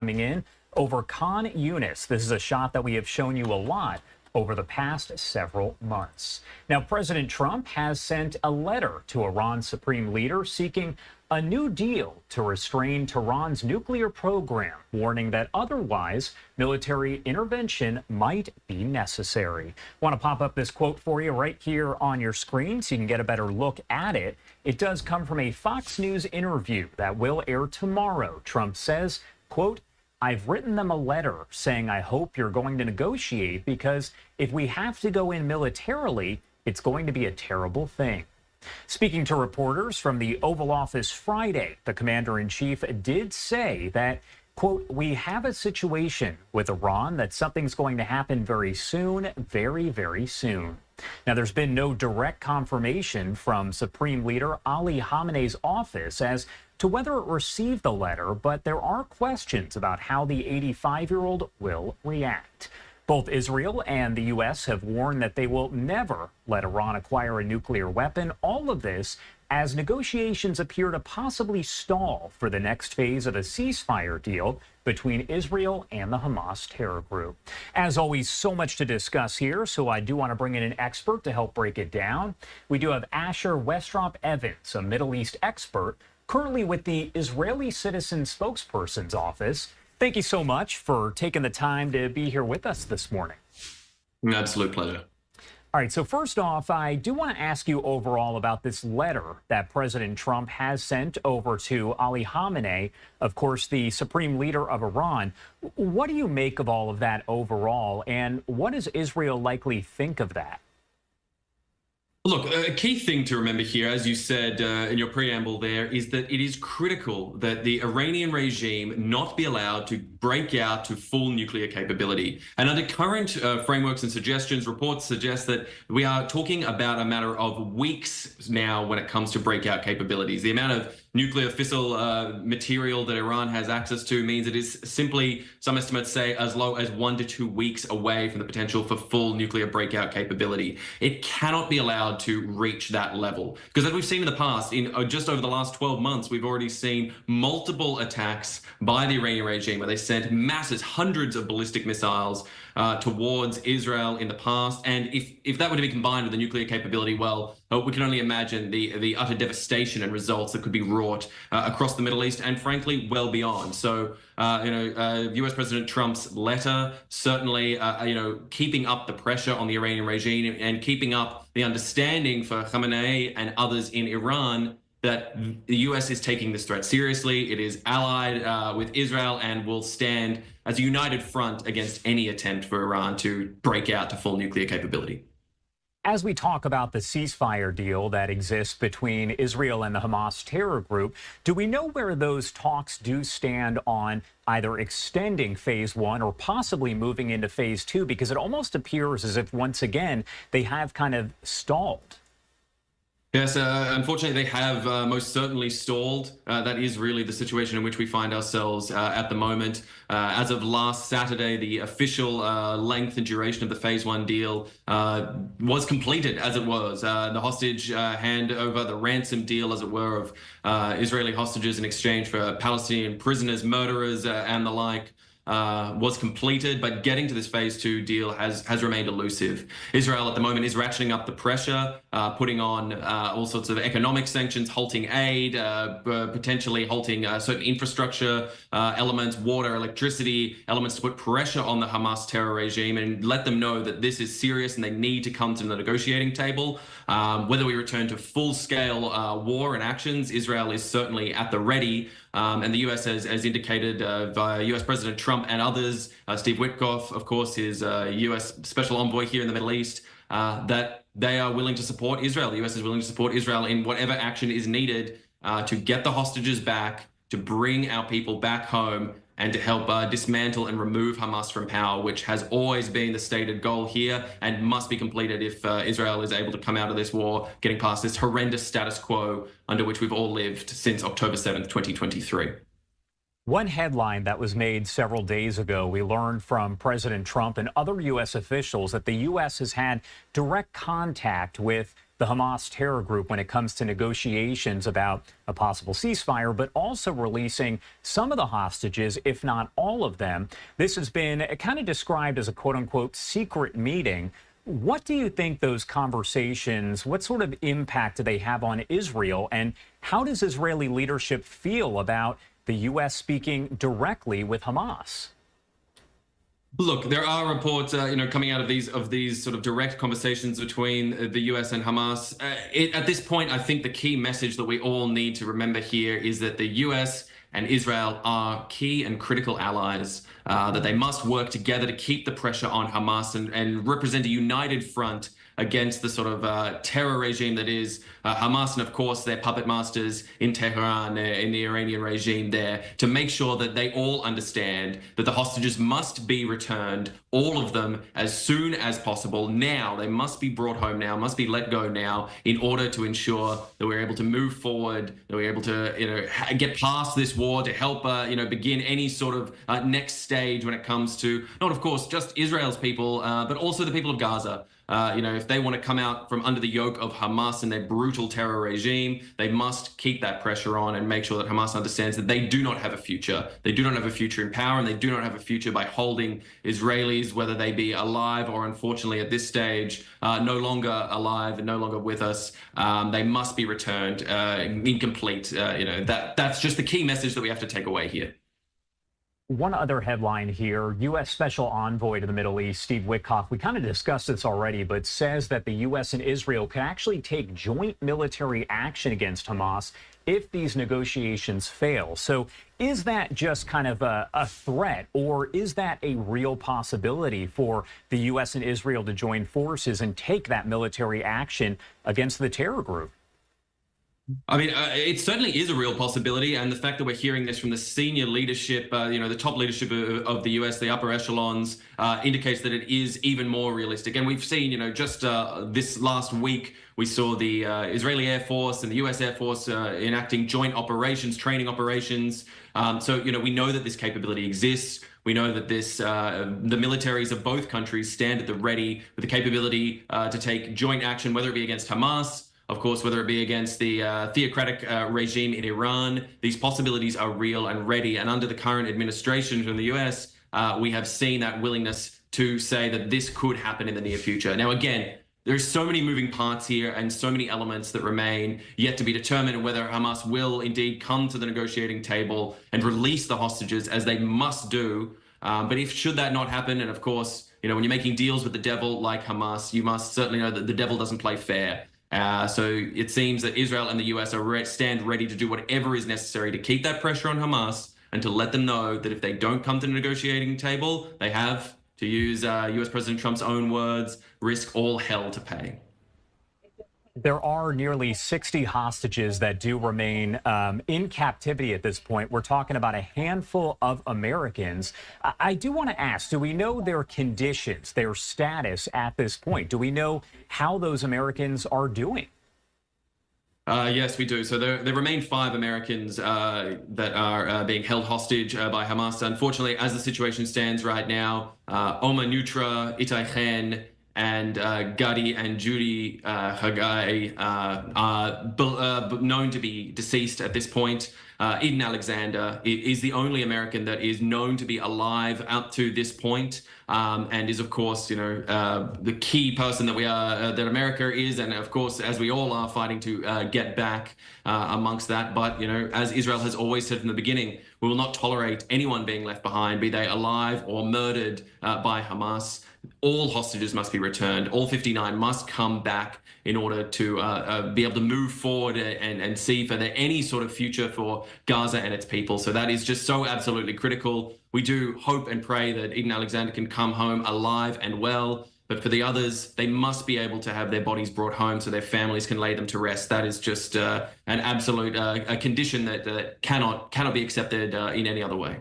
coming in over Khan Yunis. This is a shot that we have shown you a lot over the past several months. Now, President Trump has sent a letter to Iran's supreme leader seeking a new deal to restrain Tehran's nuclear program, warning that otherwise military intervention might be necessary. I want to pop up this quote for you right here on your screen so you can get a better look at it. It does come from a Fox News interview that will air tomorrow. Trump says, quote, "I've written them a letter saying I hope you're going to negotiate because if we have to go in militarily, it's going to be a terrible thing." Speaking to reporters from the Oval Office Friday, the commander-in-chief did say that, quote, "We have a situation with Iran that something's going to happen very soon, very, very soon." Now, there's been no direct confirmation from Supreme Leader Ali Khamenei's office as to whether it received the letter, but there are questions about how the 85-year-old will react. Both Israel and the U.S. have warned that they will never let Iran acquire a nuclear weapon. All of this as negotiations appear to possibly stall for the next phase of a ceasefire deal between Israel and the Hamas terror group. As always, so much to discuss here, so I do want to bring in an expert to help break it down. We do have Asher Westrop Evans, a Middle East expert, currently with the Israeli Citizen Spokesperson's Office. Thank you so much for taking the time to be here with us this morning. An absolute pleasure. All right, so first off, I do want to ask you overall about this letter that President Trump has sent over to Ali Khamenei, of course, the supreme leader of Iran. What do you make of all of that overall, and what does Israel likely think of that? Look, a key thing to remember here, as you said in your preamble there, is that it is critical that the Iranian regime not be allowed to break out to full nuclear capability. And under current frameworks and suggestions, reports suggest that we are talking about a matter of weeks now when it comes to breakout capabilities. The amount of nuclear fissile material that Iran has access to means it is simply, some estimates say, as low as 1 to 2 weeks away from the potential for full nuclear breakout capability. It cannot be allowed to reach that level. Because as we've seen in the past, in just over the last 12 months, we've already seen multiple attacks by the Iranian regime where they sent masses, hundreds of ballistic missiles towards Israel in the past. And if that were to be combined with the nuclear capability, well, we can only imagine the utter devastation and results that could be wrought across the Middle East and frankly, well beyond. So, US President Trump's letter certainly, keeping up the pressure on the Iranian regime and keeping up the understanding for Khamenei and others in Iran that the U.S. is taking this threat seriously. It is allied with Israel and will stand as a united front against any attempt for Iran to break out to full nuclear capability. As we talk about the ceasefire deal that exists between Israel and the Hamas terror group, do we know where those talks do stand on either extending phase 1 or possibly moving into phase 2? Because it almost appears as if, once again, they have kind of stalled. Yes, unfortunately, they have most certainly stalled. That is really the situation in which we find ourselves at the moment. As of last Saturday, the official length and duration of the phase 1 deal was completed as it was. The hostage handover, the ransom deal, as it were, of Israeli hostages in exchange for Palestinian prisoners, murderers, and the like, was completed, but getting to this phase 2 deal has remained elusive. Israel at the moment is ratcheting up the pressure, putting on all sorts of economic sanctions, halting aid, potentially halting certain infrastructure elements, water, electricity elements, to put pressure on the Hamas terror regime and let them know that this is serious and they need to come to the negotiating table. Whether we return to full-scale war and actions, Israel is certainly at the ready. And the U.S. has indicated via U.S. President Trump and others, Steve Witkoff, of course, his U.S. special envoy here in the Middle East, that they are willing to support Israel. The U.S. is willing to support Israel in whatever action is needed to get the hostages back, to bring our people back home, and to help dismantle and remove Hamas from power, which has always been the stated goal here and must be completed if Israel is able to come out of this war, getting past this horrendous status quo under which we've all lived since October 7th, 2023. One headline that was made several days ago, we learned from President Trump and other U.S. officials that the U.S. has had direct contact with the Hamas terror group when it comes to negotiations about a possible ceasefire, but also releasing some of the hostages, if not all of them. This has been kind of described as a quote unquote secret meeting. What do you think those conversations, what sort of impact do they have on Israel? And how does Israeli leadership feel about the U.S. speaking directly with Hamas? Look, there are reports, coming out of these sort of direct conversations between the U.S. and Hamas. At this point, I think the key message that we all need to remember here is that the U.S. and Israel are key and critical allies, that they must work together to keep the pressure on Hamas and represent a united front against the sort of terror regime that is Hamas, and of course their puppet masters in Tehran, in the Iranian regime there, to make sure that they all understand that the hostages must be returned, all of them, as soon as possible. Now, they must be brought home now, must be let go now, in order to ensure that we're able to move forward, that we're able to get past this war, to help begin any sort of next stage when it comes to not, of course, just Israel's people, but also the people of Gaza. If they want to come out from under the yoke of Hamas and their brutal terror regime, they must keep that pressure on and make sure that Hamas understands that they do not have a future. They do not have a future in power, and they do not have a future by holding Israelis, whether they be alive or, unfortunately, at this stage, no longer alive and no longer with us. They must be returned incomplete. That's just the key message that we have to take away here. One other headline here, U.S. Special Envoy to the Middle East, Steve Witkoff, we kind of discussed this already, but says that the U.S. and Israel can actually take joint military action against Hamas if these negotiations fail. So is that just kind of a threat, or is that a real possibility for the U.S. and Israel to join forces and take that military action against the terror group? I mean, it certainly is a real possibility, and the fact that we're hearing this from the senior leadership, the top leadership of the U.S., the upper echelons, indicates that it is even more realistic. And we've seen, just this last week, we saw the Israeli Air Force and the U.S. Air Force enacting joint operations, training operations. So, we know that this capability exists. We know that the militaries of both countries stand at the ready with the capability to take joint action, whether it be against Hamas, of course, whether it be against the theocratic regime in Iran. These possibilities are real and ready. And under the current administration from the U.S., we have seen that willingness to say that this could happen in the near future. Now, again, there's so many moving parts here and so many elements that remain yet to be determined whether Hamas will indeed come to the negotiating table and release the hostages, as they must do. But should that not happen, and of course, when you're making deals with the devil like Hamas, you must certainly know that the devil doesn't play fair. So it seems that Israel and the U.S. stand ready to do whatever is necessary to keep that pressure on Hamas and to let them know that if they don't come to the negotiating table, they have, to use U.S. President Trump's own words, risk all hell to pay. There are nearly 60 hostages that do remain in captivity at this point. We're talking about a handful of Americans. I do want to ask, do we know their conditions, their status at this point? Do we know how those Americans are doing? Yes, we do. So there remain 5 Americans that are being held hostage by Hamas. Unfortunately, as the situation stands right now, Omar Nutra, Itai Chen, and Gadi and Judy Hagai are known to be deceased at this point. Eden Alexander is the only American that is known to be alive up to this point, and is, of course, the key person that America is, and of course, as we all are, fighting to get back amongst that. But as Israel has always said from the beginning, we will not tolerate anyone being left behind, be they alive or murdered by Hamas. All hostages must be returned. All 59 must come back in order to be able to move forward and see for any sort of future for Gaza and its people. So that is just so absolutely critical. We do hope and pray that Eden Alexander can come home alive and well. But for the others, they must be able to have their bodies brought home so their families can lay them to rest. That is just an absolute a condition that cannot be accepted in any other way.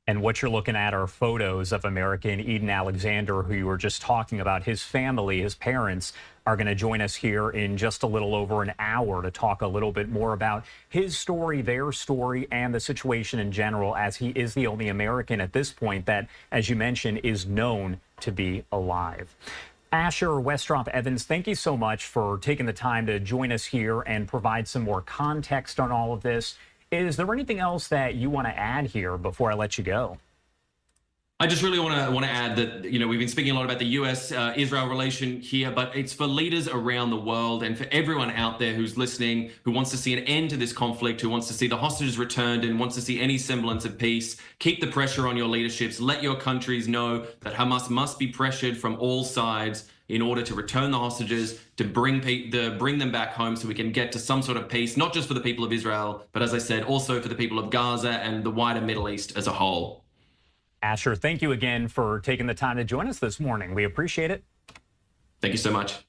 And what you're looking at are photos of American Eden Alexander, who you were just talking about. His family, his parents, are going to join us here in just a little over an hour to talk a little bit more about his story, their story, and the situation in general, as he is the only American at this point that, as you mentioned, is known to be alive. Asher Westrop Evans, thank you so much for taking the time to join us here and provide some more context on all of this. Is there anything else that you want to add here before I let you go? I just really want to add that, we've been speaking a lot about the U.S.-Israel relation here, but it's for leaders around the world and for everyone out there who's listening, who wants to see an end to this conflict, who wants to see the hostages returned and wants to see any semblance of peace. Keep the pressure on your leaderships. Let your countries know that Hamas must be pressured from all sides in order to return the hostages, to bring them back home so we can get to some sort of peace, not just for the people of Israel, but as I said, also for the people of Gaza and the wider Middle East as a whole. Asher, thank you again for taking the time to join us this morning. We appreciate it. Thank you so much.